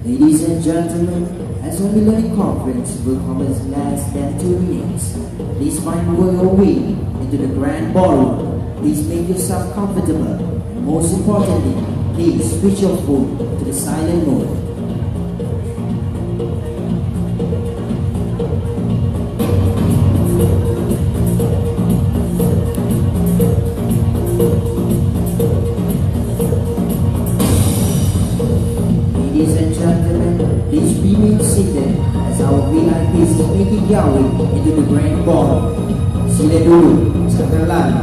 Ladies and gentlemen, SME Learning Conference will commence less than 2 minutes. Please find your way into the grand ballroom. Please make yourself comfortable. And most importantly, please switch your phone to the silent mode. Ladies and gentlemen, please remain seated as our VIPs making their way into the grand ballroom. Sila dulu, jangan lari.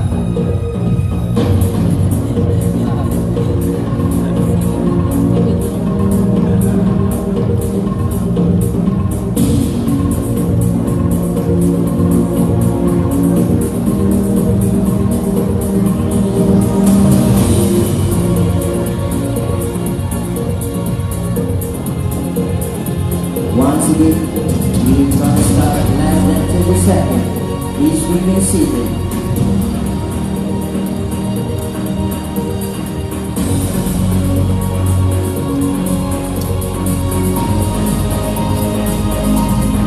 Once again, we are going to start less than 30 seconds. Please remain seated.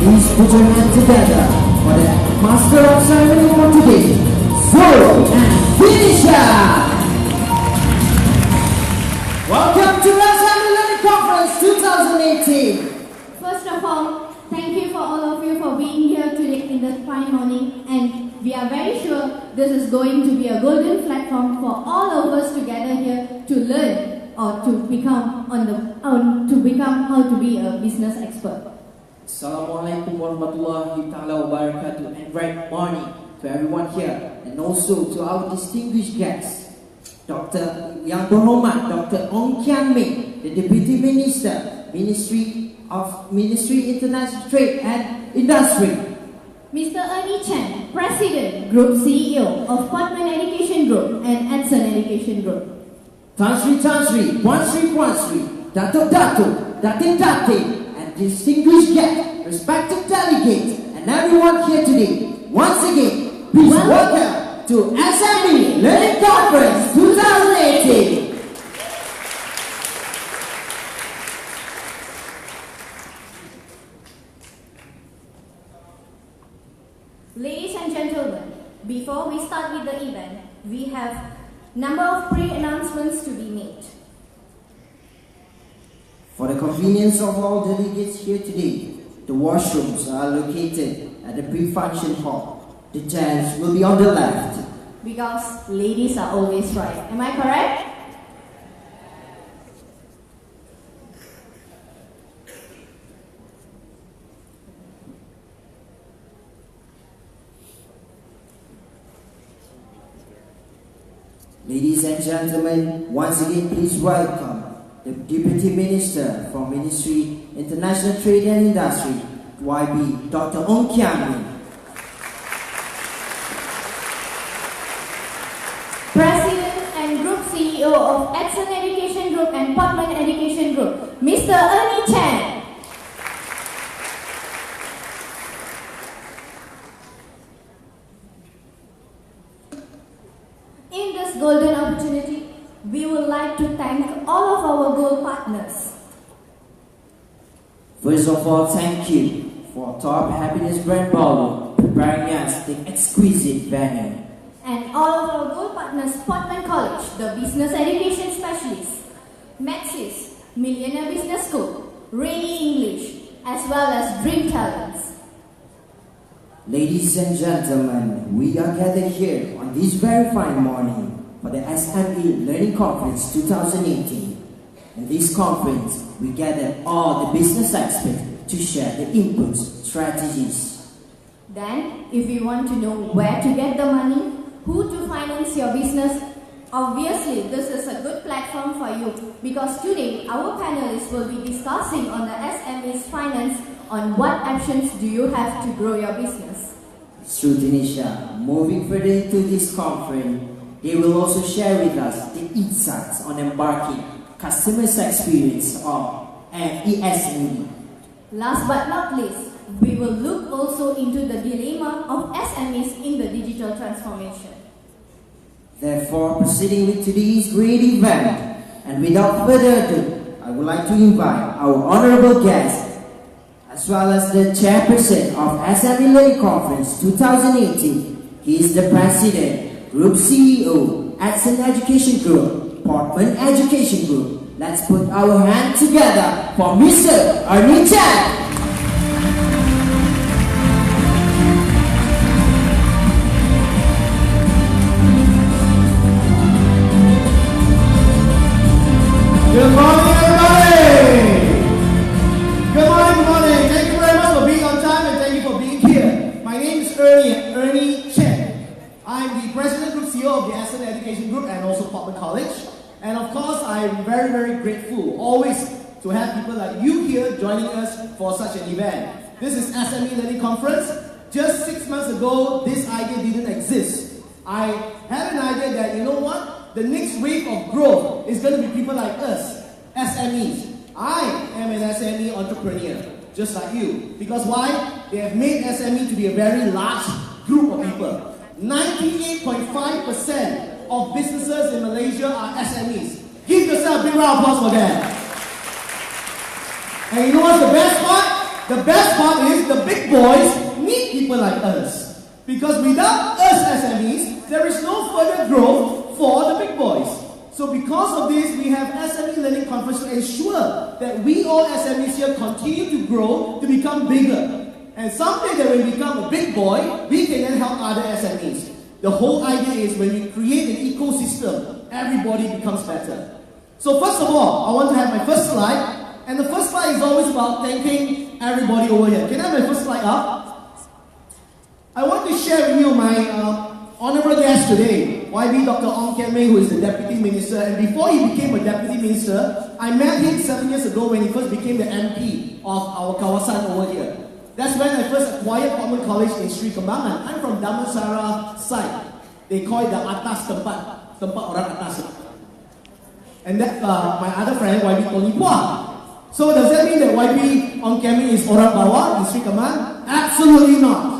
Please put your hands together for the Master of Ceremony for today, Zoro and Finisher! Welcome to SME Learning Conference 2018! First of all, thank you for all of you for being here today in this fine morning, and we are very sure this is going to be a golden platform for all of us to gather here to learn or to become how to be a business expert. Assalamualaikum warahmatullahi ta'ala wabarakatuh, and great morning to everyone here and also to our distinguished guests, Dr. Yang Berhormat Dr. Kian Ming, the Deputy Minister, Ministry International Trade and Industry. Mr. Ernie Chen, President, Group CEO of Portman Education Group and Edson Education Group. Tan Sri, Puan Sri, Dato, Datin, and distinguished guests, respected delegates, and everyone here today. Once again, please welcome to SME Learning Conference 2018. Ladies and gentlemen, before we start with the event, we have number of pre-announcements to be made. For the convenience of all delegates here today, the washrooms are located at the pre-function hall. The chairs will be on the left. Because ladies are always right. Am I correct? Ladies and gentlemen, once again please welcome the Deputy Minister for Ministry International Trade and Industry, YB, Dr. Kian. President and Group CEO of Edson Education Group and Portman Education Group, Mr. Ernie Chen. In this golden opportunity, we would like to thank all of our gold partners. First of all, thank you for Top Happiness Grand Ballroom preparing us the exquisite venue. And all of our gold partners, Portman College, the Business Education Specialist, Maxis, Millionaire Business School, Rainy English, as well as Dream Talents. Ladies and gentlemen, we are gathered here on this very fine morning for the SME Learning Conference 2018. In this conference, we gathered all the business experts to share the inputs, strategies. Then, if you want to know where to get the money, who to finance your business, obviously this is a good platform for you, because today our panelists will be discussing on the SMEs finance on what actions do you have to grow your business. Through Tanisha, moving further into this conference, they will also share with us the insights on embarking customers' experience of SME. Last but not least, we will look also into the dilemma of SMEs in the digital transformation. Therefore, proceeding with today's great event, and without further ado, I would like to invite our honorable guest, as well as the chairperson of SME Learning Conference 2018. He is the president, group CEO at Chen Education Group, Portman Education Group. Let's put our hands together for Mr. Ernie Chen. Good morning, everybody! Good morning, good morning. Thank you very much for being on time and thank you for being here. My name is Ernie Chen. I'm the President Group CEO of the SME Education Group and also Portman College. And of course, I'm very, very grateful always to have people like you here joining us for such an event. This is SME Learning Conference. Just 6 months ago, this idea didn't exist. I had an idea that, you know what? The next wave of growth is going to be people like us, SMEs. I am an SME entrepreneur, just like you. Because why? They have made SME to be a very large group of people. 98.5% of businesses in Malaysia are SMEs. Give yourself a big round of applause for that. And you know what's the best part? The best part is the big boys need people like us. Because without us SMEs, there is no further growth for the big boys. So because of this, we have SME Learning Conference to ensure that we all SMEs here continue to grow, to become bigger. And someday that when we become a big boy, we can then help other SMEs. The whole idea is when we create an ecosystem, everybody becomes better. So first of all, I want to have my first slide. And the first slide is always about thanking everybody over here. Can I have my first slide up? I want to share with you my honorable guest today, YB Dr. Ming, who is the Deputy Minister. And before he became a Deputy Minister, I met him 7 years ago when he first became the MP of our Kawasan over here. That's when I first acquired Portman College in Sri Kembangan. I'm from Damansara side. They call it the atas tempat orang atas. And that's my other friend, YB Tony Pua. So does that mean that YB Ming is orang bawah in Sri Kembangan? Absolutely not.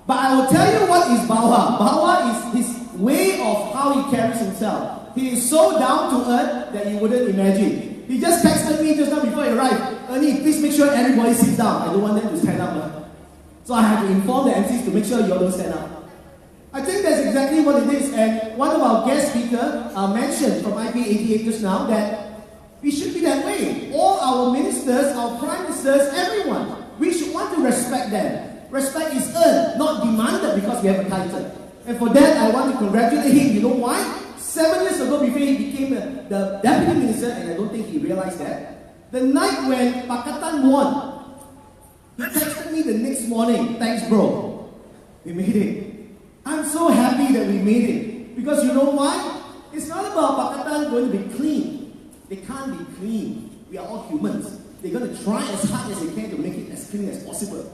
But I will tell you what is Bawa. Bawa is his way of how he carries himself. He is so down to earth that you wouldn't imagine. He just texted me just now before he arrived. Ernie, please make sure everybody sits down. I don't want them to stand up. So I had to inform the MCs to make sure you all don't stand up. I think that's exactly what it is. And one of our guest speakers mentioned from IP88 just now that we should be that way. All our ministers, our prime ministers, everyone, we should want to respect them. Respect is earned, not demanded because we have a title. And for that, I want to congratulate him. You know why? 7 years ago, before he became the Deputy Minister, and I don't think he realized that, the night when Pakatan won, he texted me the next morning, thanks bro, we made it. I'm so happy that we made it. Because you know why? It's not about Pakatan going to be clean. They can't be clean. We are all humans. They're going to try as hard as they can to make it as clean as possible.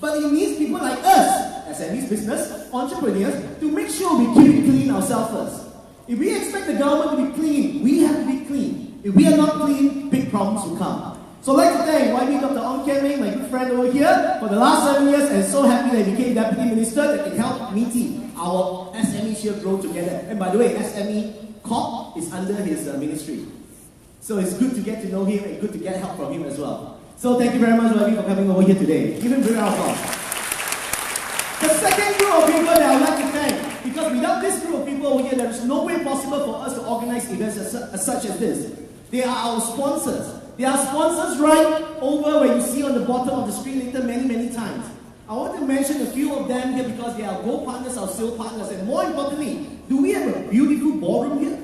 But it needs people like us, SMEs, business, entrepreneurs, to make sure we keep it clean ourselves first. If we expect the government to be clean, we have to be clean. If we are not clean, big problems will come. So I'd like to thank YB Dr. Ming, my good friend over here, for the last 7 years, and so happy that he became Deputy Minister that can help meeting our SMEs here grow together. And by the way, SME Corp is under his ministry. So it's good to get to know him and good to get help from him as well. So thank you very much, YB, for coming over here today. Give him a big round of applause. The second group of people that I would like to thank, because without this group of people over here, there is no way possible for us to organize events such as this. They are our sponsors. They are sponsors right over where you see on the bottom of the screen later many times. I want to mention a few of them here because they are gold partners, our silver partners, and more importantly, do we have a beautiful ballroom here?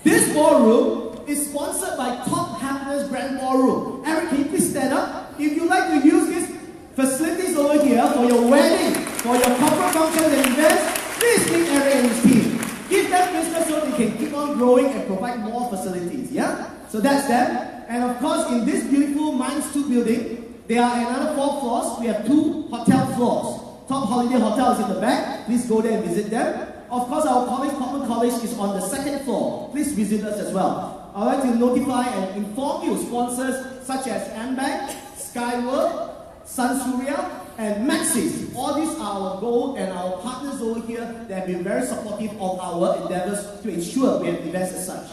This ballroom is sponsored by Top Happiness Brand Ballroom. Eric, can you please stand up? If you like to use these facilities over here for your wedding, for your corporate functions and events, please give Eric and his team. Give them business so they can keep on growing and provide more facilities, yeah? So that's them. And of course, in this beautiful Mines 2 building, there are another 4 floors. We have 2 hotel floors. Top Holiday Hotel is in the back. Please go there and visit them. Of course, our college, Portman College, is on the 2nd floor. Please visit us as well. I'd like to notify and inform you sponsors such as MBank, Skyworld, Sansuria, and Maxis. All these are our gold and our partners over here that have been very supportive of our endeavors to ensure we have events as such.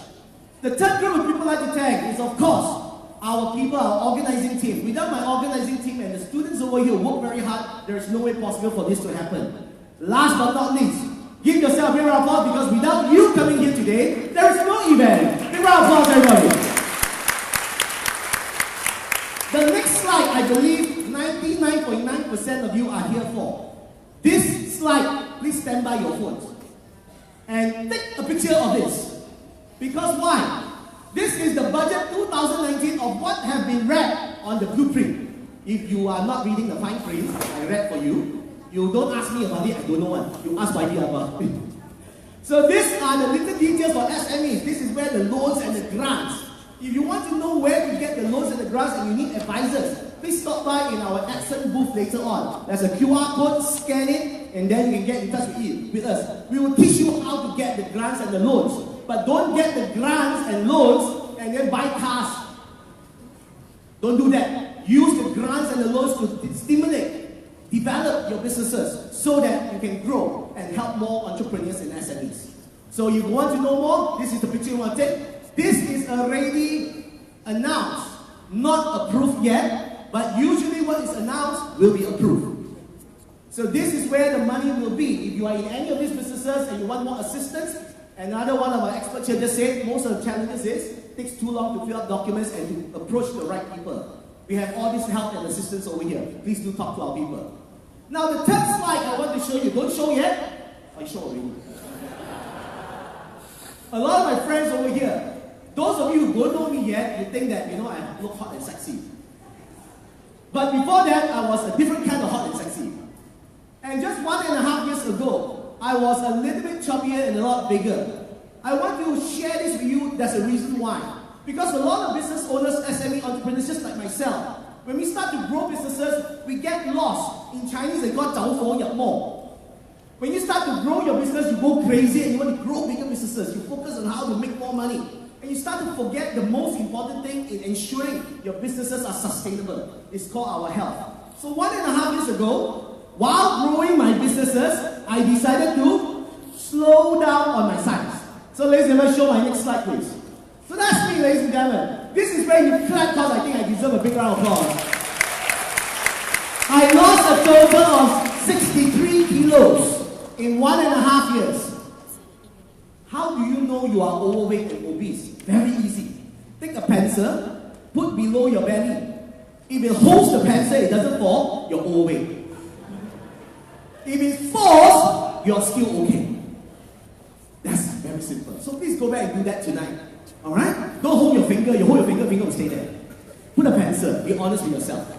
The third group of people I'd like to thank is, of course, our people, our organizing team. Without my organizing team and the students over here work very hard, there is no way possible for this to happen. Last but not least, give yourself a big round of applause, because without you coming here today, there is no event. Big round of applause, everybody. The next slide, I believe 99.9% of you are here for. This slide, please stand by your phones and take a picture of this. Because why? This is the budget 2019 of what have been read on the blueprint. If you are not reading the fine print, I read for you. You don't ask me about it, I don't know what. You ask YB about it. So these are the little details for SMEs. This is where the loans and the grants. If you want to know where to get the loans and the grants and you need advisors, please stop by in our Accent booth later on. There's a QR code, scan it, and then you can get in touch with us. We will teach you how to get the grants and the loans. But don't get the grants and loans and then buy cars. Don't do that. Use the grants and the loans to stimulate, develop your businesses so that you can grow and help more entrepreneurs and SMEs. So if you want to know more, this is the picture you want to take. This is already announced, not approved yet, but usually what is announced will be approved. So this is where the money will be. If you are in any of these businesses and you want more assistance, another one of our experts here just said most of the challenges is it takes too long to fill out documents and to approach the right people. We have all this help and assistance over here. Please do talk to our people. Now the third slide I want to show you. Don't show yet. I show already. A lot of my friends over here, those of you who don't know me yet, you think that, I look hot and sexy. But before that, I was a different kind of hot and sexy. And just 1.5 years ago, I was a little bit chubbier and a lot bigger. I want to share this with you. There's a reason why. Because a lot of business owners, SME entrepreneurs, just like myself, when we start to grow businesses, we get lost. In Chinese, they call it 着火入魔. When you start to grow your business, you go crazy and you want to grow bigger businesses. You focus on how to make more money. And you start to forget the most important thing in ensuring your businesses are sustainable. It's called our health. So 1.5 years ago, while growing my businesses, I decided to slow down on my size. So ladies and gentlemen, show my next slide please. So that's me, ladies and gentlemen. This is where you clap because I think I deserve a big round of applause. I lost a total of 63 kilos in 1.5 years. How do you know you are overweight and obese? Very easy. Take a pencil, put below your belly. If it holds the pencil, it doesn't fall, you're overweight. If it falls, you're still okay. That's very simple. So please go back and do that tonight. Alright? Don't hold your finger. You hold your finger, finger will stay there. Put a pencil. Be honest with yourself.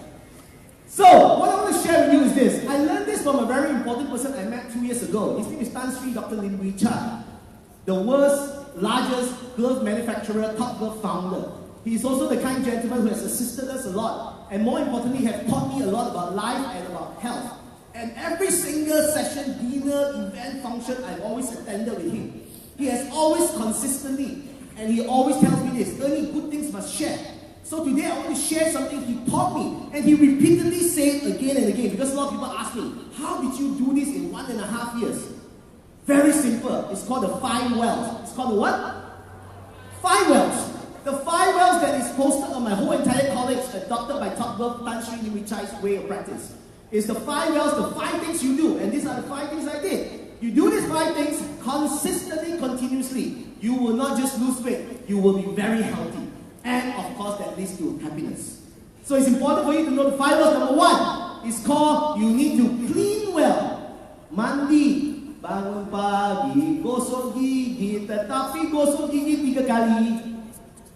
So, what I want to share with you is this. I learned this from a very important person I met 2 years ago. His name is Tan Sri Dr. Lim Wee Chan, the world's largest glove manufacturer, top glove founder. He is also the kind gentleman who has assisted us a lot, and more importantly, has taught me a lot about life and about health. And every single session, dinner, event, function, I've always attended with him. He has always consistently, and he always tells me this, Ernie, good things must share. So today I want to share something he taught me, and he repeatedly said again and again, because a lot of people ask me, how did you do this in 1.5 years? Very simple. It's called the 5 wells. It's called the what? 5 wells. The 5 wells that is posted on my whole entire college, adopted by top glove Tan Sri Lim Wee Chai's way of practice. It's the 5 wells, the 5 things you do, and these are the 5 things I did. You do these 5 things consistently, continuously. You will not just lose weight, you will be very healthy. And of course, that leads to happiness. So it's important for you to know the 5 wells. Number 1 is called, you need to clean well. Mandi, bangun pagi, gosok gigi, tetapi gosok gigi 3 kali.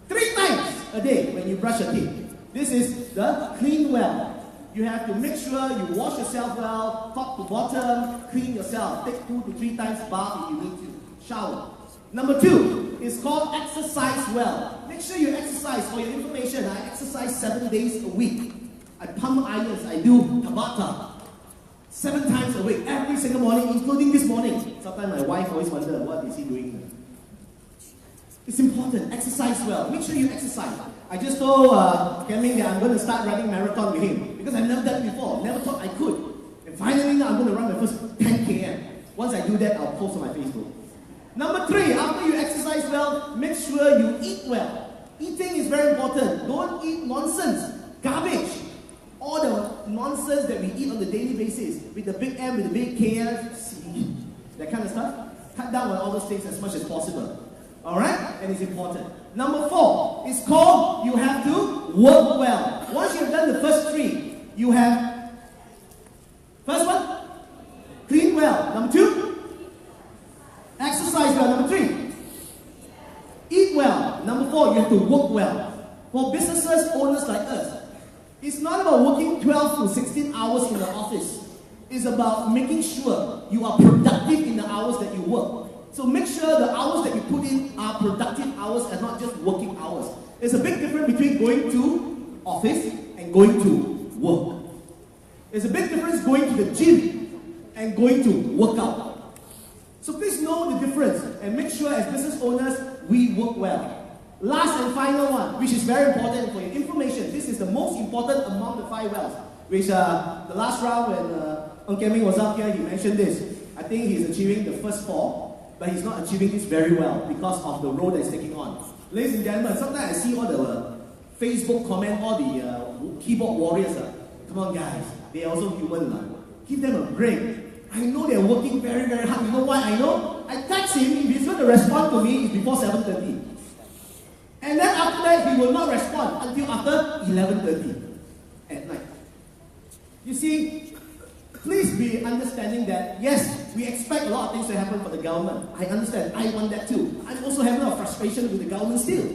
3 times a day when you brush your teeth. This is the clean well. You have to make sure you wash yourself well, top to bottom, clean yourself. Take 2 to 3 times bath if you need to. Shower. Number 2 is called exercise well. Make sure you exercise. For your information, I exercise 7 days a week. I pump irons, I do Tabata. 7 times a week, every single morning, including this morning. Sometimes my wife always wonders, what is he doing? It's important, exercise well. Make sure you exercise. I just told Ming that I'm going to start running marathon with him. Because I've never done it before, never thought I could. And finally now I'm going to run my first 10 km. Once I do that, I'll post on my Facebook. Number 3, after you exercise well, make sure you eat well. Eating is very important. Don't eat nonsense, garbage. All the nonsense that we eat on the daily basis, with the big M, with the big KFC, that kind of stuff. Cut down on all those things as much as possible. Alright? And it's important. Number 4, it's called you have to work well. Once you've done the first 3, you have, first one, clean well. Number 2, exercise well. Number 3, eat well. Number 4, you have to work well. For businesses, owners like us, it's not about working 12 to 16 hours in the office. It's about making sure you are productive in the hours that you work. So make sure the hours that you put in are productive hours and not just working hours. There's a big difference between going to office and going to work. There's a big difference going to the gym and going to work out. So please know the difference and make sure as business owners, we work well. Last and final one, which is very important for your information. This is the most important among the 5 wells. Which the last round when Ming was up here, he mentioned this. I think he's achieving the first 4, but he's not achieving this very well because of the role that he's taking on. Ladies and gentlemen, sometimes I see all the Facebook comment, all the keyboard warriors. Come on guys, they're also human. Give them a break. I know they're working very, very hard. You know why I know? I text him, if he's going to respond to me, it's before 7:30. And then after that, he will not respond until after 11:30 at night. You see, please be understanding that, yes, we expect a lot of things to happen for the government. I understand. I want that too. I'm also having a lot of frustration with the government still.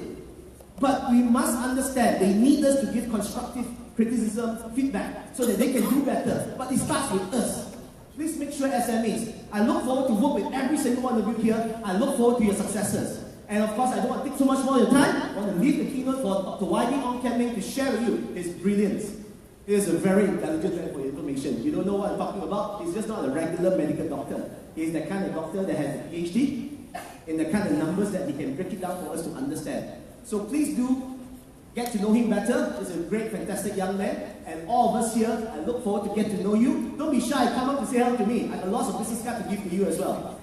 But we must understand they need us to give constructive criticism, feedback, so that they can do better. But it starts with us. Please make sure SMEs. I look forward to work with every single one of you here. I look forward to your successes. And of course, I don't want to take too much more of your time. I want to leave the keynote for Dr. YB Ming to share with you his brilliance. He is a very intelligent man for your information. You don't know what I'm talking about? He's just not a regular medical doctor. He's the kind of doctor that has a PhD in the kind of numbers that he can break it down for us to understand. So please do get to know him better. He's a great, fantastic young man. And all of us here, I look forward to get to know you. Don't be shy. Come up and say hello to me. I have a lot of business cards to give to you as well.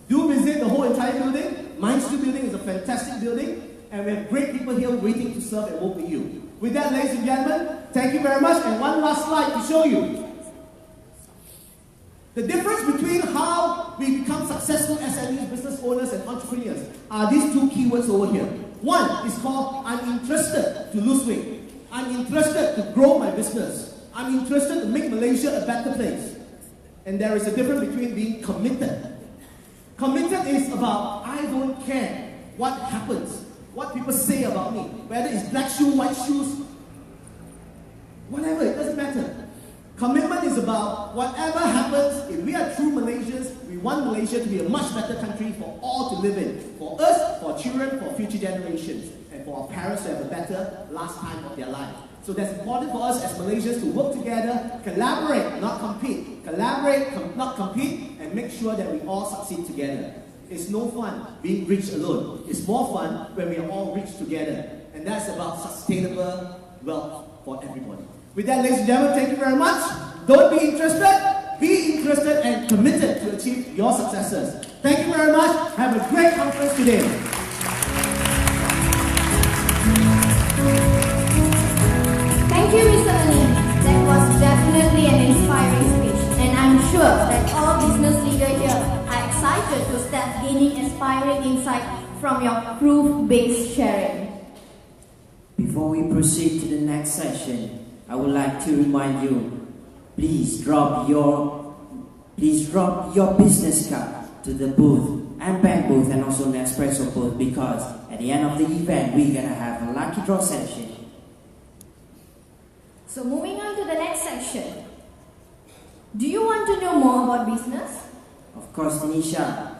Do visit the whole entire building. Mind Street building is a fantastic building. And we have great people here waiting to serve and work with you. With that, ladies and gentlemen, thank you very much. And one last slide to show you. The difference between how we become successful SMEs, business owners, and entrepreneurs are these 2 keywords over here. One is called, I'm interested to lose weight. I'm interested to grow my business. I'm interested to make Malaysia a better place. And there is a difference between being committed. Committed is about, I don't care what happens, what people say about me, whether it's black shoes, white shoes, whatever, it doesn't matter. Commitment is about whatever happens, if we are true Malaysians, we want Malaysia to be a much better country for all to live in. For us, for children, for future generations, and for our parents to have a better last time of their life. So that's important for us as Malaysians to work together, collaborate, not compete. Collaborate, not compete, and make sure that we all succeed together. It's no fun being rich alone. It's more fun when we are all rich together. And that's about sustainable wealth for everybody. With that, ladies and gentlemen, thank you very much. Don't be interested and committed to achieve your successes. Thank you very much. Have a great conference today. Thank you, Mr. Ernie. That was definitely an inspiring speech. And I'm sure that all business leaders here are excited to start gaining inspiring insight from your proof-based sharing. Before we proceed to the next session, I would like to remind you, please drop your business card to the booth and bank booth and also the espresso booth, because at the end of the event we're gonna have a lucky draw session. So moving on to the next section. Do you want to know more about business? Of course, Tanisha.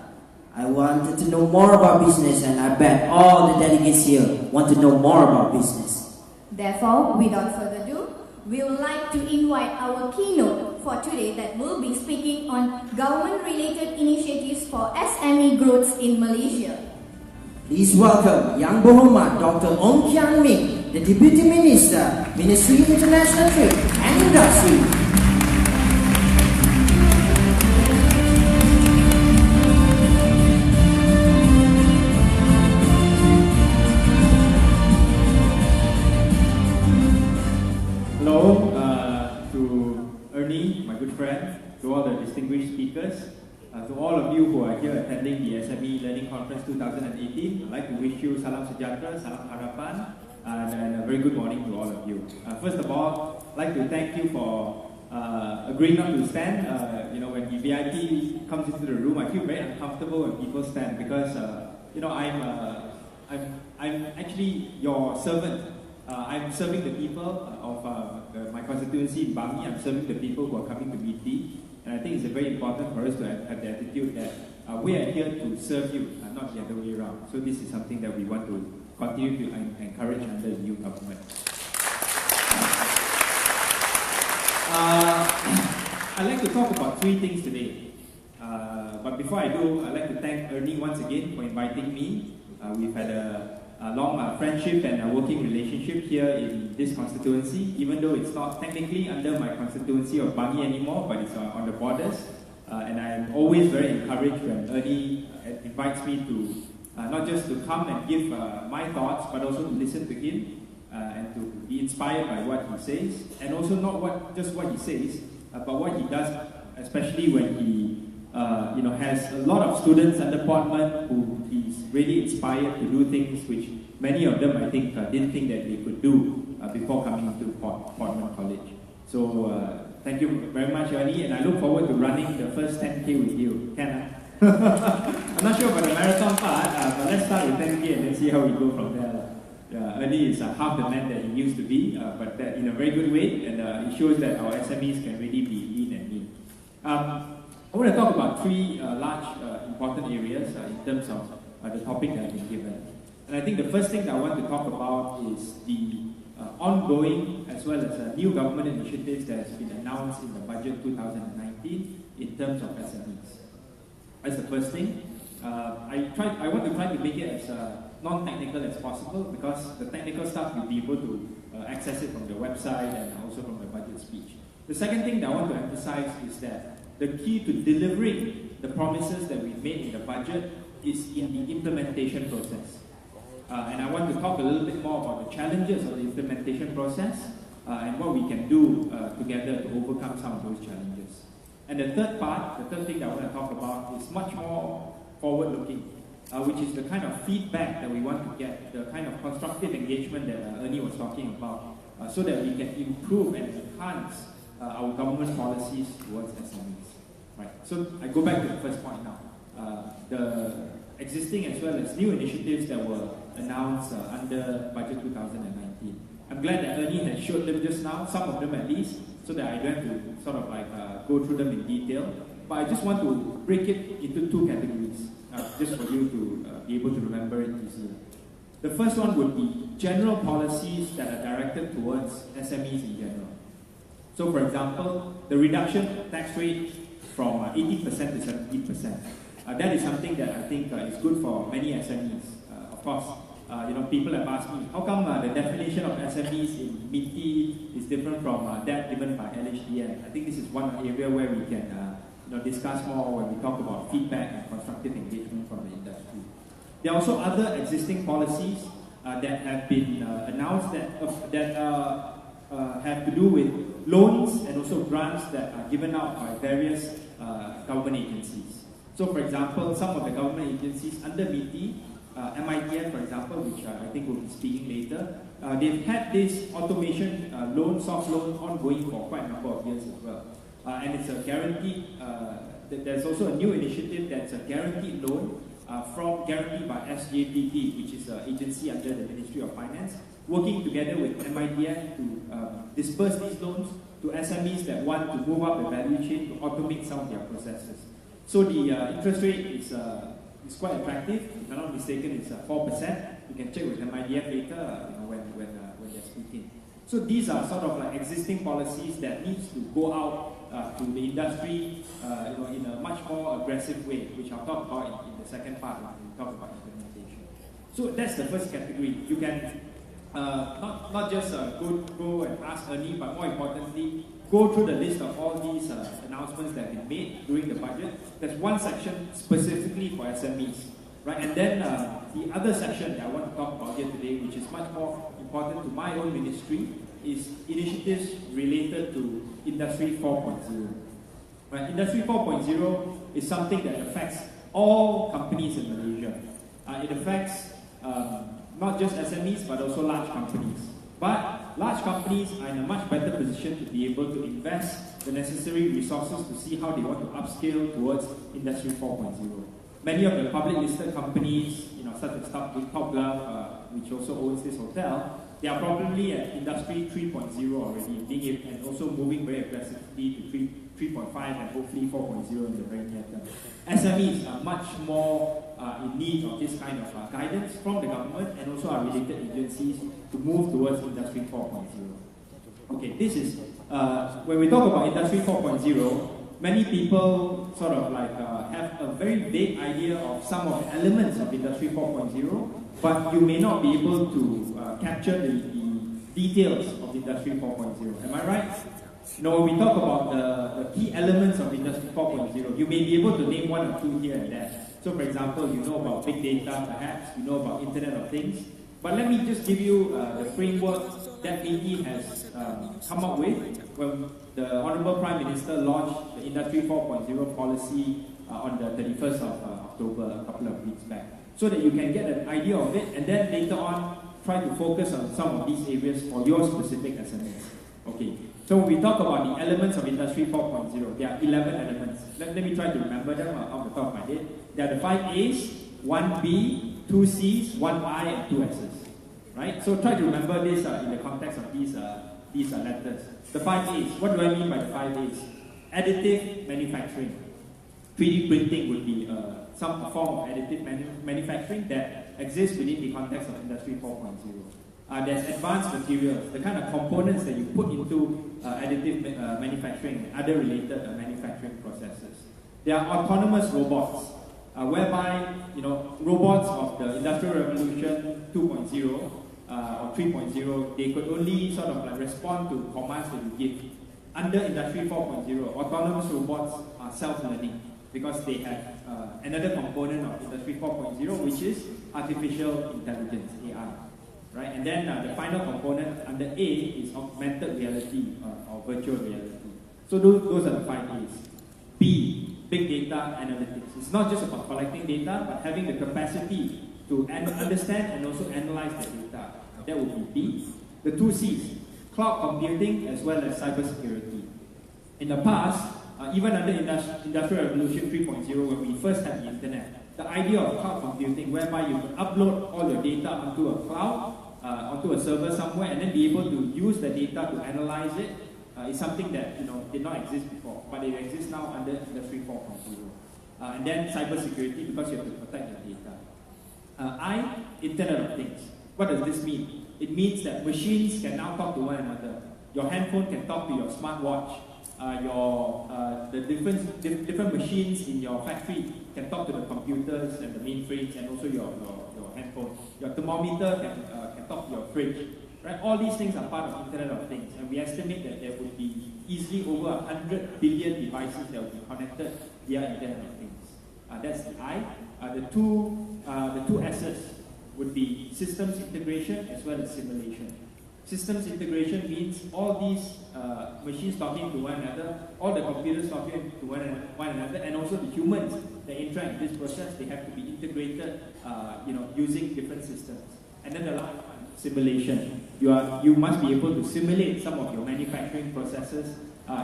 I wanted to know more about business, and I bet all the delegates here want to know more about business. Therefore, without further ado, we would like to invite our keynote for today that will be speaking on government-related initiatives for SME growth in Malaysia. Please welcome Yang Berhormat Dr. Kian Ming, the Deputy Minister, Ministry of International Trade and Industry. to all the distinguished speakers, to all of you who are here attending the SME Learning Conference 2018. I'd like to wish you salam sejahtera, salam harapan, and a very good morning to all of you. First of all, I'd like to thank you for agreeing not to stand. When the VIP comes into the room, I feel very uncomfortable when people stand because I'm actually your servant. I'm serving the people of my constituency in Bangi. I'm serving the people who are coming to meet me. And I think it's very important for us to have the attitude that we are here to serve you, not the other way around. So this is something that we want to continue to encourage under the new government. I'd like to talk about three things today. But before I do, I'd like to thank Ernie once again for inviting me. We've had a long friendship and a working relationship here in this constituency, even though it's not technically under my constituency of Bangi anymore, but it's on the borders. And I'm always very encouraged when Ernie invites me to not just to come and give my thoughts, but also to listen to him and to be inspired by what he says, and also not just what he says, but what he does, especially when he has a lot of students under Portman who he's really inspired to do things which many of them, I think, didn't think that they could do before coming into Portman College. So thank you very much, Ernie, and I look forward to running the first 10K with you. Can I? I'm not sure about the marathon part, but let's start with 10K and then see how we go from there. Ernie is half the man that he used to be, but that in a very good way, and it shows that our SMEs can really be lean and mean. I want to talk about three large important areas in terms of the topic that I've been given. And I think the first thing that I want to talk about is the ongoing as well as new government initiatives that has been announced in the budget 2019 in terms of SMEs. That's the first thing. I want to try to make it as non-technical as possible because the technical stuff you'll be able to access it from the website and also from the budget speech. The second thing that I want to emphasize is that the key to delivering the promises that we've made in the budget is in the implementation process. And I want to talk a little bit more about the challenges of the implementation process and what we can do together to overcome some of those challenges. And the third thing that I want to talk about is much more forward-looking, which is the kind of feedback that we want to get, the kind of constructive engagement that Ernie was talking about, so that we can improve and enhance our government policies towards SMEs. Right. So I go back to the first point now. The existing as well as new initiatives that were announced under Budget 2019. I'm glad that Ernie has showed them just now, some of them at least, so that I don't have to sort of go through them in detail. But I just want to break it into two categories, just for you to be able to remember it easily. The first one would be general policies that are directed towards SMEs in general. So for example, the reduction of tax rate from 80% to 70%. That is something that I think is good for many SMEs. Of course, people have asked me, how come the definition of SMEs in MITI is different from that given by LHDN? I think this is one area where we can discuss more when we talk about feedback and constructive engagement from the industry. There are also other existing policies that have been announced that have to do with loans and also grants that are given out by various government agencies. So for example, some of the government agencies under MITI, MITF for example, which I think we'll be speaking later, they've had this automation loan, soft loan ongoing for quite a number of years as well. And it's a guaranteed, there's also a new initiative that's a guaranteed loan guaranteed by SJPP, which is an agency under the Ministry of Finance, working together with MITF to disperse these loans to SMEs that want to move up the value chain to automate some of their processes. So the interest rate is quite attractive. If I'm not mistaken, it's 4%. You can check with MITF later when they're speaking. So these are sort of like existing policies that needs to go out to the industry in a much more aggressive way, which I'll talk about in the second part when we talk about implementation. So that's the first category. You can not just go and ask Ernie, but more importantly, go through the list of all these announcements that have been made during the budget. There's one section specifically for SMEs, right? And then the other section that I want to talk about here today, which is much more important to my own ministry, is initiatives related to Industry 4.0. Right? Industry 4.0 is something that affects all companies in Malaysia. It affects not just SMEs but also large companies. But large companies are in a much better position to be able to invest the necessary resources to see how they want to upscale towards Industry 4.0. Many of the public listed companies, such as Top Glove, which also owns this hotel, they are probably at Industry 3.0 already, and also moving very aggressively to 3.5 and hopefully 4.0 in the very near term. SMEs are much more in need of this kind of guidance from the government and also our related agencies to move towards Industry 4.0. Okay, this is, when we talk about Industry 4.0, many people sort of like have a very vague idea of some of the elements of Industry 4.0, but you may not be able to capture the details of Industry 4.0. Am I right? When we talk about the key elements of Industry 4.0, you may be able to name one or two here and there. So for example, you know about big data perhaps, you know about Internet of Things, but let me just give you the framework that AE has come up with when the Honourable Prime Minister launched the Industry 4.0 policy on the 31st of October, a couple of weeks back, so that you can get an idea of it and then later on try to focus on some of these areas for your specific SMEs. Okay, so when we talk about the elements of Industry 4.0, there are 11 elements. Let me try to remember them off the top of my head. There are the 5 A's, 1 B, 2 C's, 1 I, and 2 S's. Right? So try to remember this in the context of these letters. The 5 A's. What do I mean by the 5 A's? Additive manufacturing. 3D printing would be some form of additive manufacturing that exists within the context of Industry 4.0. There's advanced materials, the kind of components that you put into additive manufacturing and other related manufacturing processes. There are autonomous robots, whereby robots of the Industrial Revolution 2.0 or 3.0, they could only sort of like respond to commands that you give. Under Industry 4.0, autonomous robots are self-learning because they have another component of Industry 4.0, which is artificial intelligence, AI. Right? And then the final component under A is augmented reality or virtual reality. So those are the 5 A's. B, big data analytics. It's not just about collecting data, but having the capacity to understand and also analyze the data. That would be B. The 2 C's, cloud computing as well as cybersecurity. In the past, even under Industrial Revolution 3.0, when we first had the internet, the idea of cloud computing, whereby you could upload all your data onto a cloud, onto a server somewhere, and then be able to use the data to analyze it, is something that did not exist before, but it exists now under Industry 4.0. And then cybersecurity, because you have to protect your data. I, Internet of Things. What does this mean? It means that machines can now talk to one another. Your handphone can talk to your smartwatch. The different machines in your factory can talk to the computers and the mainframes and also your handphone. Your thermometer can talk to your fridge. Right? All these things are part of Internet of Things, and we estimate that there would be easily over 100 billion devices that will be connected via Internet of Things. That's the I. The two S's would be systems integration as well as simulation. Systems integration means all these machines talking to one another, all the computers talking to one another, and also the humans that interact in this process, they have to be integrated using different systems. And then the last one, simulation. You must be able to simulate some of your manufacturing processes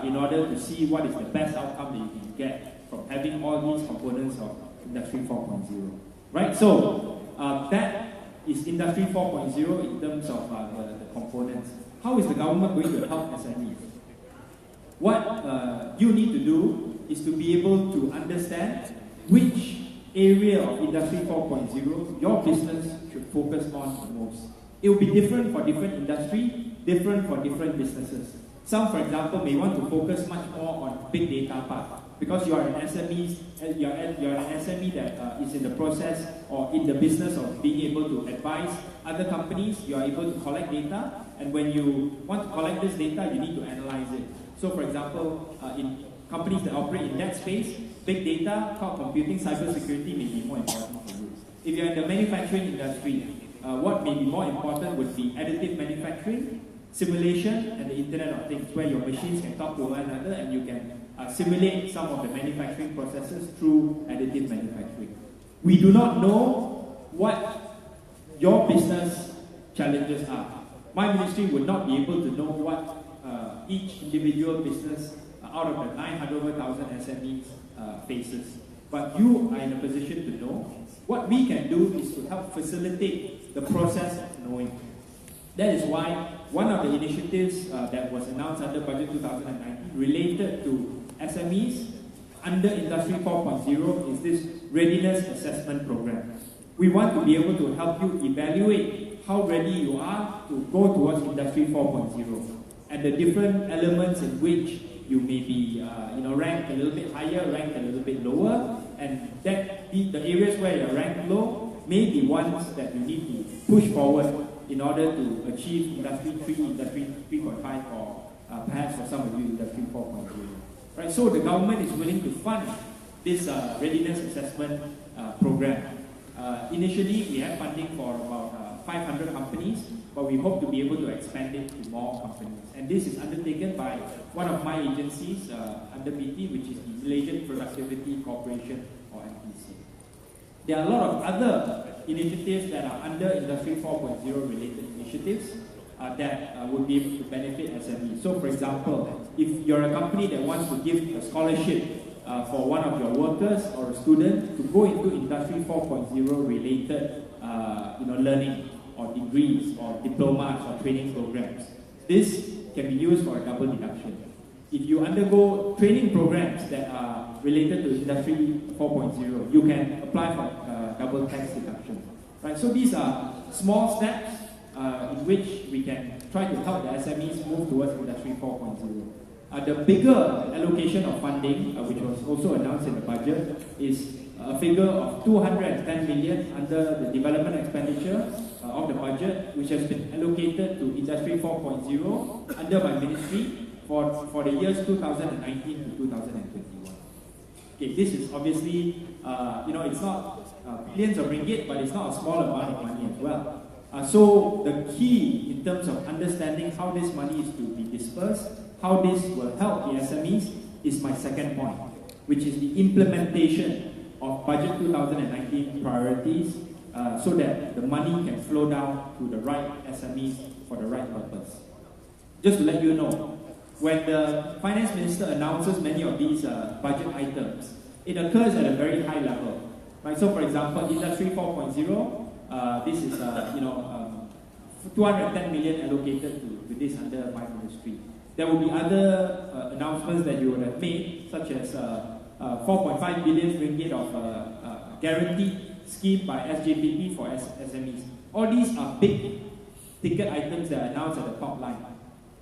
in order to see what is the best outcome that you can get from having all these components of Industry 4.0. Right? So that is Industry 4.0 in terms of the components. How is the government going to help SMEs? What you need to do is to be able to understand which area of Industry 4.0 your business should focus on the most. It will be different for different industry, different for different businesses. Some, for example, may want to focus much more on big data part because you are an SME, you're an SME that is in the process or in the business of being able to advise other companies. You are able to collect data, and when you want to collect this data, you need to analyze it. So, for example, in companies that operate in that space, big data, cloud computing, cybersecurity may be more important for you. If you're in the manufacturing industry, what may be more important would be additive manufacturing, simulation, and the Internet of Things, where your machines can talk to one another and you can simulate some of the manufacturing processes through additive manufacturing. We do not know what your business challenges are. My ministry would not be able to know what each individual business out of the 900,000 SMEs faces. But you are in a position to know. What we can do is to help facilitate the process of knowing. That is why one of the initiatives that was announced under Budget 2019 related to SMEs under Industry 4.0 is this Readiness Assessment Program. We want to be able to help you evaluate how ready you are to go towards Industry 4.0 and the different elements in which you may be ranked a little bit higher, ranked a little bit lower, and that the areas where you're ranked low may be ones that you need to push forward in order to achieve Industry 3, Industry 3.5, or perhaps for some of you, Industry 4.0. Right, so the government is willing to fund this readiness assessment program. Initially, we have funding for about 500 companies, but we hope to be able to expand it to more companies. And this is undertaken by one of my agencies under PT, which is the Malaysian Productivity Corporation, or MPC. There are a lot of other initiatives that are under Industry 4.0 related initiatives that would be able to benefit SMEs. So for example, if you're a company that wants to give a scholarship for one of your workers or a student to go into Industry 4.0 related learning or degrees or diplomas or training programs, this can be used for a double deduction. If you undergo training programs that are related to Industry 4.0, you can apply for double tax deduction. Right? So these are small steps in which we can try to help the SMEs move towards Industry 4.0. The bigger allocation of funding, which was also announced in the budget, is a figure of 210 million under the development expenditure of the budget, which has been allocated to Industry 4.0 under my ministry for the years 2019 to 2021. Okay, this is obviously, it's not billions of ringgit, but it's not a small amount of money as well. So the key in terms of understanding how this money is to be dispersed, how this will help the SMEs, is my second point, which is the implementation of Budget 2019 priorities so that the money can flow down to the right SMEs for the right purpose. Just to let you know, when the Finance Minister announces many of these budget items, it occurs at a very high level. Right? So for example, Industry 4.0, this is 210 million allocated to this under my ministry. There will be other announcements that you would have made, such as 4.5 billion ringgit of guaranteed scheme by SJPP for SMEs. All these are big ticket items that are announced at the top line.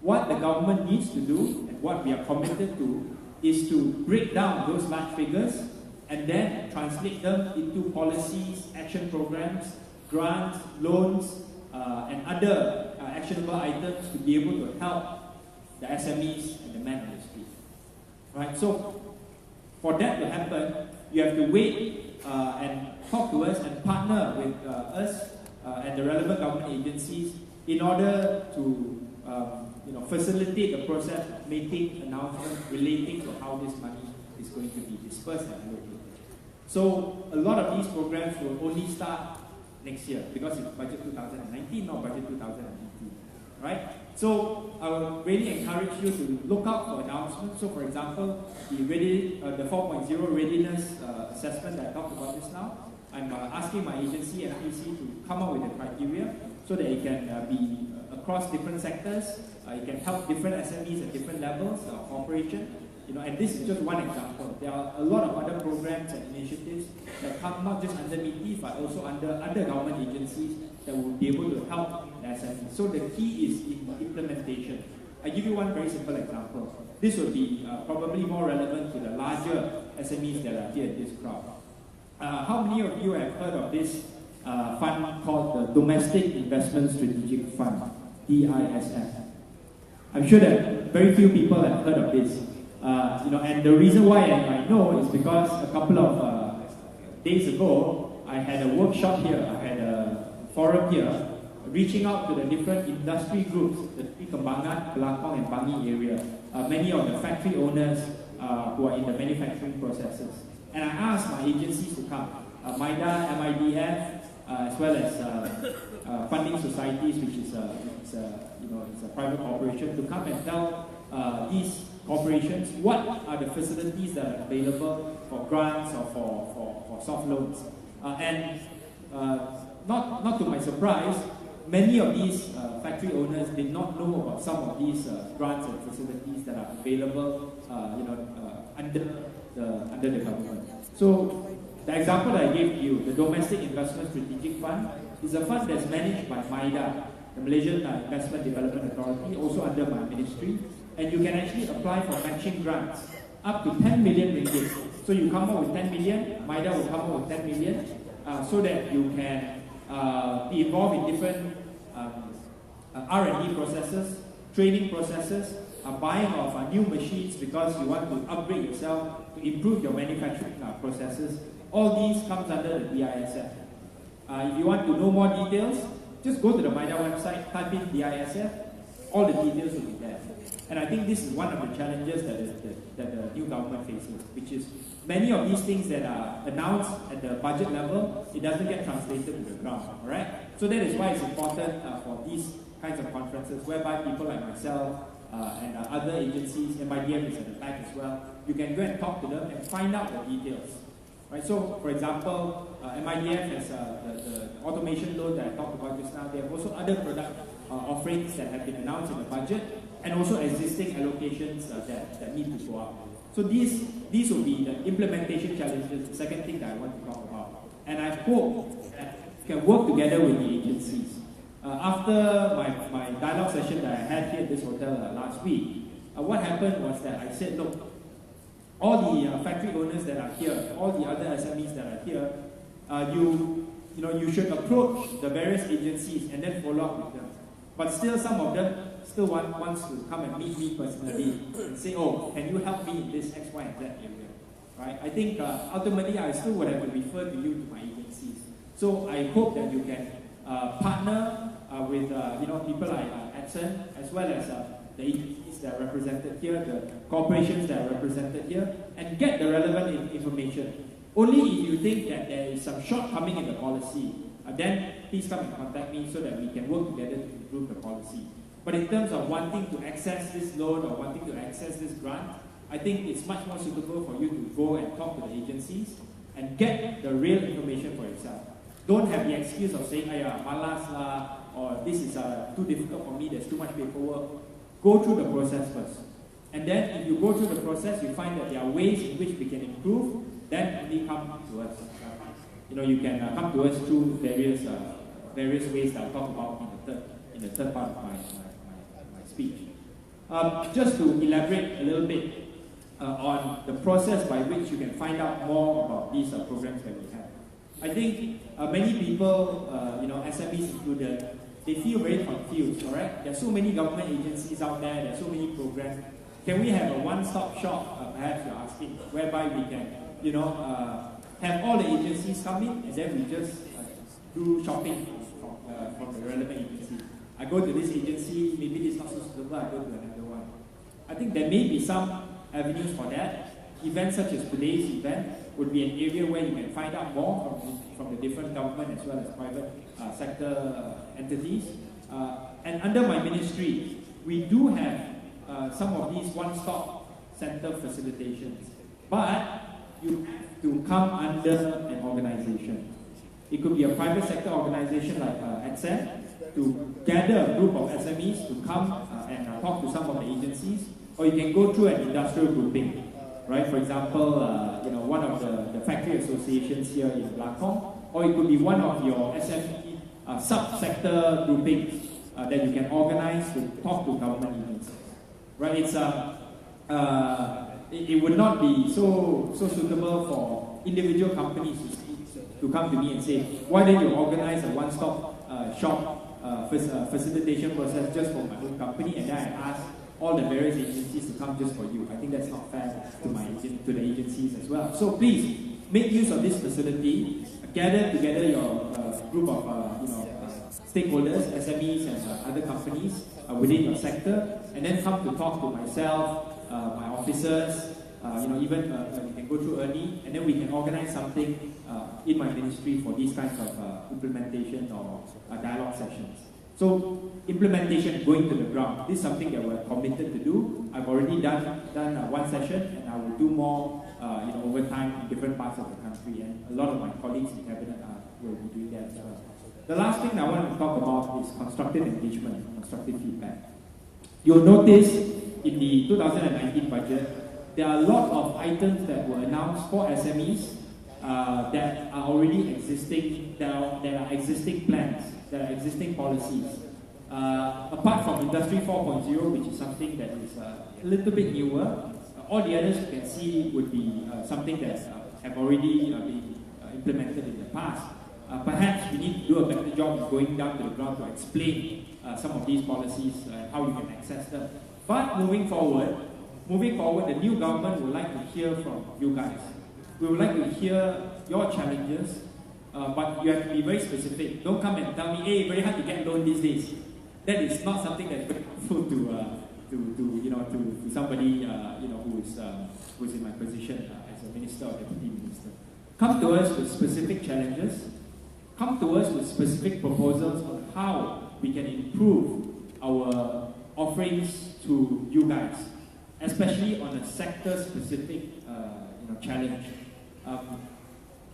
What the government needs to do, and what we are committed to, is to break down those large figures and then translate them into policies, action programs, grants, loans, and other actionable items to be able to help the SMEs and the man on the street. Right? So, for that to happen, you have to wait and talk to us and partner with us and the relevant government agencies in order to facilitate the process of making announcements relating to how this money is going to be dispersed and allocated. So a lot of these programs will only start next year because it's Budget 2019, not Budget 2018. Right? So I would really encourage you to look out for announcements. So for example, the 4.0 readiness assessment that I talked about just now, I'm asking my agency, MPC, to come up with the criteria so that it can be across different sectors. It can help different SMEs at different levels of operation. And this is just one example. There are a lot of other programs and initiatives that come not just under MITI, but also under other government agencies that will be able to help the SMEs. So the key is in implementation. I give you one very simple example. This will be probably more relevant to the larger SMEs that are here in this crowd. How many of you have heard of this fund called the Domestic Investment Strategic Fund, DISF? I'm sure that very few people have heard of this. And the reason why I know is because a couple of days ago, I had a workshop here, I had a forum here, reaching out to the different industry groups, the Kembangan, Kelakong and Bangi area. Many of the factory owners who are in the manufacturing processes. And I asked my agencies to come, MIDA, MIDF, as well as funding societies, which is it's a private corporation, to come and tell these corporations what are the facilities that are available for grants or for soft loans. Not to my surprise, many of these factory owners did not know about some of these grants and facilities that are available under the government. So the example that I gave you, the Domestic Investment Strategic Fund, is a fund that's managed by MIDA, the Malaysian Investment Development Authority, also under my ministry, and you can actually apply for matching grants up to 10 million ringgit. So you come up with 10 million, MIDA will come up with 10 million, so that you can be involved in different R&D processes, training processes, buying of new machines because you want to upgrade yourself to improve your manufacturing processes. All these comes under the DISF. If you want to know more details, just go to the MIDA website, type in DISF, all the details will be there. And I think this is one of the challenges that the new government faces, which is many of these things that are announced at the budget level, it doesn't get translated to the ground, alright? So that is why it's important for these kinds of conferences, whereby people like myself and other agencies, MIDF is at the back as well, you can go and talk to them and find out the details. Right? So, for example, MIDF has the automation loan that I talked about just now. They have also other product offerings that have been announced in the budget, and also existing allocations that need to go up. So these will be the implementation challenges, the second thing that I want to talk about. And I hope that we can work together with the agencies. After my dialogue session that I had here at this hotel last week, what happened was that I said, look, all the factory owners that are here, all the other SMEs that are here, you should approach the various agencies and then follow up with them. But still, some of them still wants to come and meet me personally and say, oh, can you help me in this X, Y, and Z area? Right? I think ultimately I still would have to refer to you to my agencies. So I hope that you can partner with people like Chen, as well as the agencies that are represented here, the corporations that are represented here, and get the relevant information. Only if you think that there is some shortcoming in the policy, then please come and contact me so that we can work together to improve the policy. But in terms of wanting to access this loan or wanting to access this grant, I think it's much more suitable for you to go and talk to the agencies and get the real information for yourself. Don't have the excuse of saying, malas lah, or this is too difficult for me, there's too much paperwork. Go through the process first. And then if you go through the process, you find that there are ways in which we can improve, then only come to us. You can come to us through various ways that I'll talk about in the third part of my speech. Just to elaborate a little bit on the process by which you can find out more about these programs that we have. I think many people, SMEs included, they feel very confused, alright? There are so many government agencies out there, there are so many programs. Can we have a one-stop shop, perhaps you're asking, whereby we can, have all the agencies come in and then we just do shopping from the relevant agency. I go to this agency, maybe it's not so suitable, I go to another one. I think there may be some avenues for that. Events such as today's event would be an area where you can find out more from the different government as well as private sector entities. And under my ministry, we do have some of these one-stop center facilitations. But you have to come under an organization. It could be a private sector organization like XM, to gather a group of SMEs to come and talk to some of the agencies, or you can go through an industrial grouping, right? For example, one of the factory associations here in Blakong, or it could be one of your SME sub-sector groupings that you can organize to talk to government agencies, right? It would not be so suitable for individual companies to come to me and say, why don't you organize a one-stop shop facilitation process just for my own company, and then I ask all the various agencies to come just for you. I think that's not fair to the agencies as well. So please make use of this facility. Gather together your group of stakeholders, SMEs and other companies within your sector, and then come to talk to myself, my officers, even you can go through Ernie, and then we can organize something in my ministry for these kinds of implementation or dialogue sessions. So implementation, going to the ground, this is something that we're committed to do. I've already done one session, and I will do more over time in different parts of the country, and a lot of my colleagues in cabinet will be doing that as well. The last thing I want to talk about is constructive engagement, constructive feedback. You'll notice in the 2019 budget, there are a lot of items that were announced for SMEs that are already existing, there are existing plans, there are existing policies. Apart from Industry 4.0, which is something that is a little bit newer, all the others you can see would be something that have already been implemented in the past. Perhaps we need to do a better job of going down to the ground to explain some of these policies and how you can access them. But moving forward, the new government would like to hear from you guys. We would like to hear your challenges, but you have to be very specific. Don't come and tell me, hey, very hard to get loan these days. That is not something that's very helpful to somebody who's in my position as a minister or deputy minister. Come to us with specific challenges. Come to us with specific proposals on how we can improve our offerings to you guys, especially on a sector-specific challenge.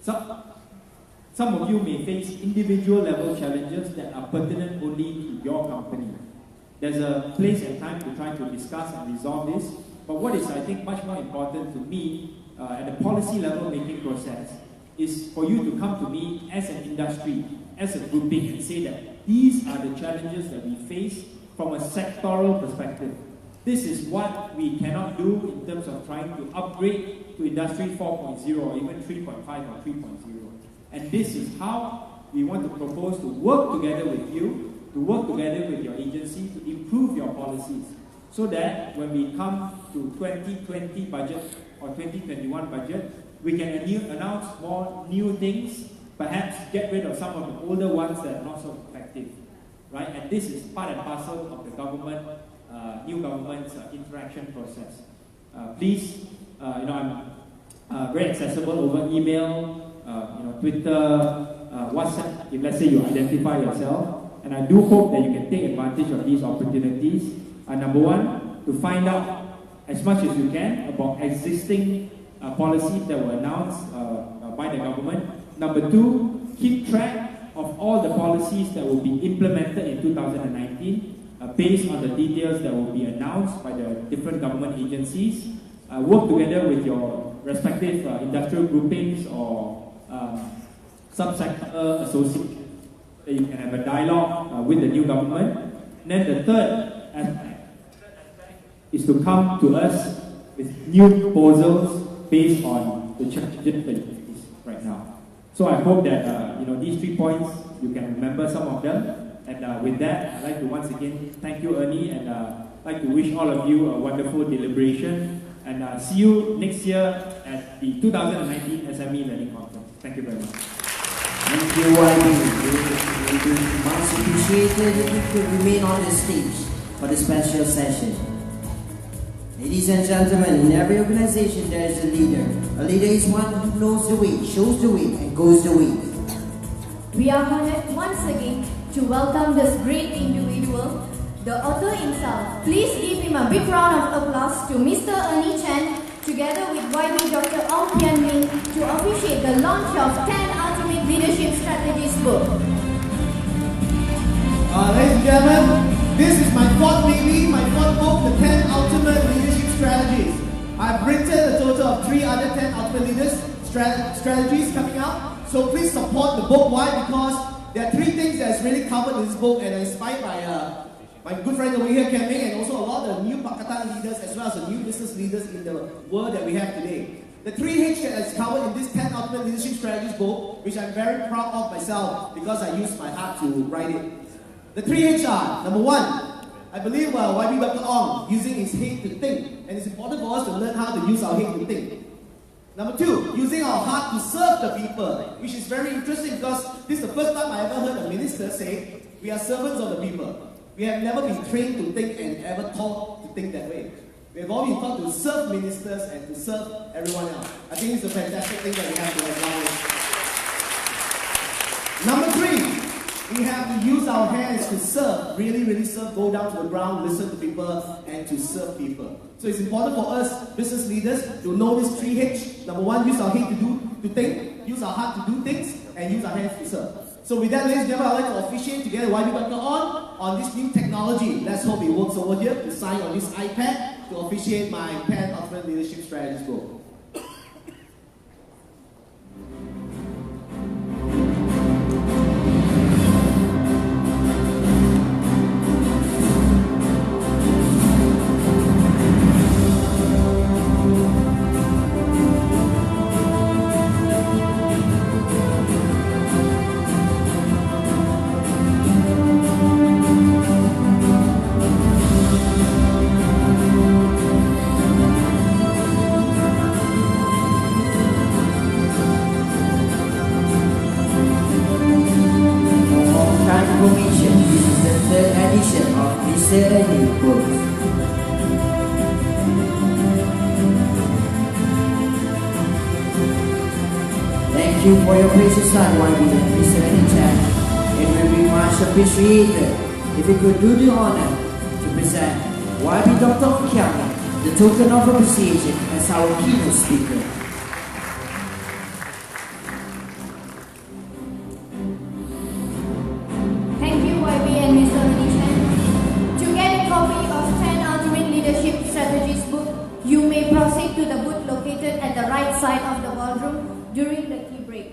Some of you may face individual level challenges that are pertinent only to your company. There's a place and time to try to discuss and resolve this, but what is, I think, much more important to me at the policy level making process is for you to come to me as an industry, as a grouping, and say that these are the challenges that we face from a sectoral perspective. This is what we cannot do in terms of trying to upgrade to Industry 4.0 or even 3.5 or 3.0. And this is how we want to propose to work together with you, to work together with your agency to improve your policies, so that when we come to 2020 budget or 2021 budget, we can announce more new things, perhaps get rid of some of the older ones that are not so effective, right? And this is part and parcel of the government, new government's interaction process. Please, I'm very accessible over email, Twitter, WhatsApp, if let's say you identify yourself. And I do hope that you can take advantage of these opportunities. Number one, to find out as much as you can about existing policies that were announced by the government. Number two, keep track of all the policies that will be implemented in 2019 based on the details that will be announced by the different government agencies. Work together with your respective industrial groupings or subsector associations. You can have a dialogue with the new government. And then the third aspect is to come to us with new proposals based on the challenges that you face right now. So I hope that these 3 points, you can remember some of them. And with that, I'd like to once again thank you, Ernie, and I'd like to wish all of you a wonderful deliberation. And see you next year at the 2019 SME Learning Conference. Thank you very much. Thank you, YB. It is much appreciated if you could remain on the stage for the special session. Ladies and gentlemen, in every organization there is a leader. A leader is one who knows the way, shows the way, and goes the way. We are honored once again to welcome this great individual, the author himself. Please give him a big round of applause to Mr. Ernie Chen, together with YB Dr. Kian Ming, to officiate the launch of 10 Ultimate Leadership Strategies book. Ladies and gentlemen, this is my fourth baby, my fourth book, the 10 Ultimate Leadership Strategies. I've written a total of 3 other 10 Ultimate Leaders strategies coming out. So please support the book. Why? Because there are 3 things that's really covered in this book and inspired by my good friend over here, Kian, and also a lot of the new Pakatan leaders as well as the new business leaders in the world that we have today. The 3H that is covered in this 10 Ultimate Leadership Strategies book, which I'm very proud of myself because I used my heart to write it. The 3H are, number 1, I believe YB Dr. Ong using his head to think, and it's important for us to learn how to use our head to think. Number 2, using our heart to serve the people, which is very interesting because this is the first time I ever heard a minister say, we are servants of the people. We have never been trained to think and ever taught to think that way. We have all been taught to serve ministers and to serve everyone else. I think it's a fantastic thing that we have to acknowledge. Number 3, we have to use our hands to serve, really serve, go down to the ground, listen to people, and to serve people. So it's important for us, business leaders, to know this 3H. Number 1, use our head to think, use our heart to do things, and use our hands to serve. So with that, ladies and gentlemen, I'd like to officiate together YB Dr. on this new technology. Let's hope it works over here to sign on this iPad to officiate my 10 Ultimate Leadership Strategies book. Thank you for your precious time, YB and Mr. Ernie Chen. It will be much appreciated if you could do the honor to present YB Dr. Kian, the token of appreciation, as our keynote speaker. Thank you, YB and Mr. Ernie Chen. To get a copy of 10 Ultimate Leadership Strategies book, you may proceed to the booth located at the right side of the ballroom during the tea break.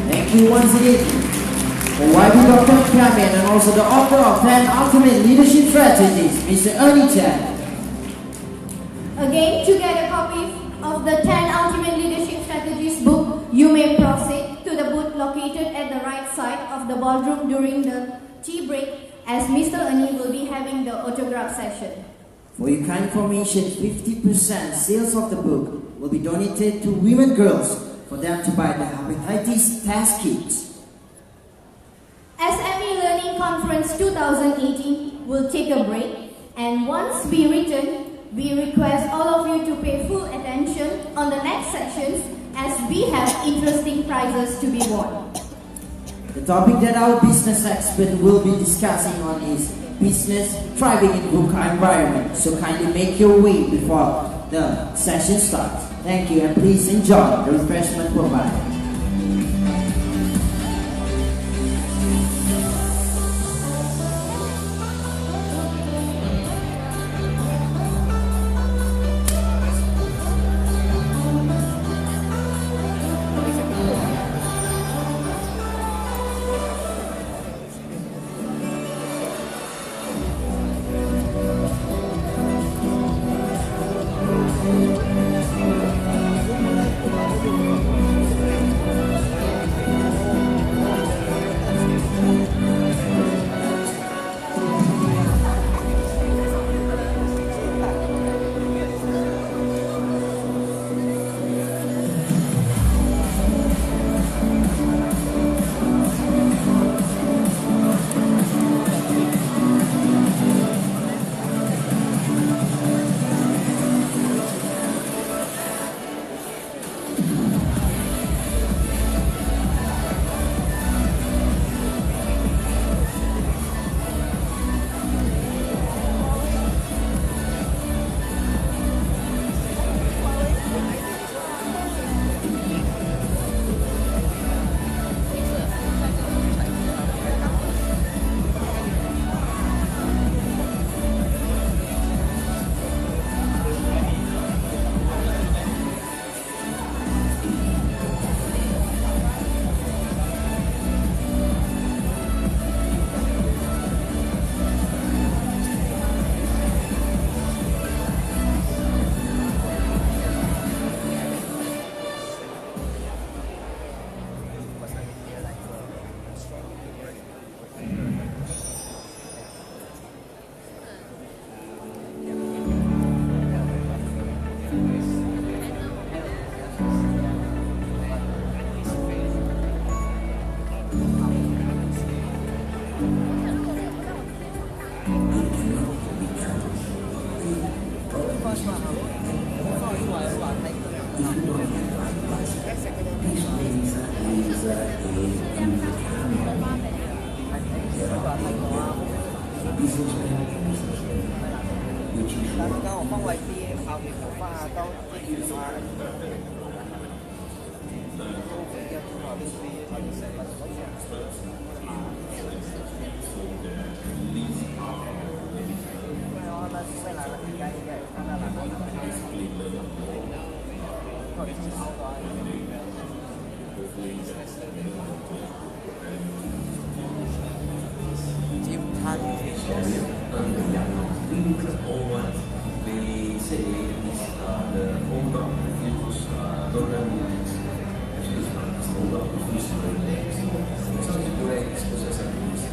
Thank you once again for YB Dr. Kian and also the author of 10 Ultimate Leadership Strategies, Mr. Ernie Chen. Again, to get a copy of the 10 Ultimate Leadership Strategies book, you may proceed to the booth located at the right side of the ballroom during the tea break, as Mr. Ernie will be having the autograph session. For your kind information, 50% sales of the book will be donated to women girls for them to buy the hepatitis test kits. SME Learning Conference 2018 will take a break, and once we return, we request all of you to pay full attention on the next sessions, as we have interesting prizes to be won. The topic that our business expert will be discussing on is business thriving in VUCA environment. So kindly make your way before the session starts. Thank you, and please enjoy the refreshment provided. They say the older refuse don't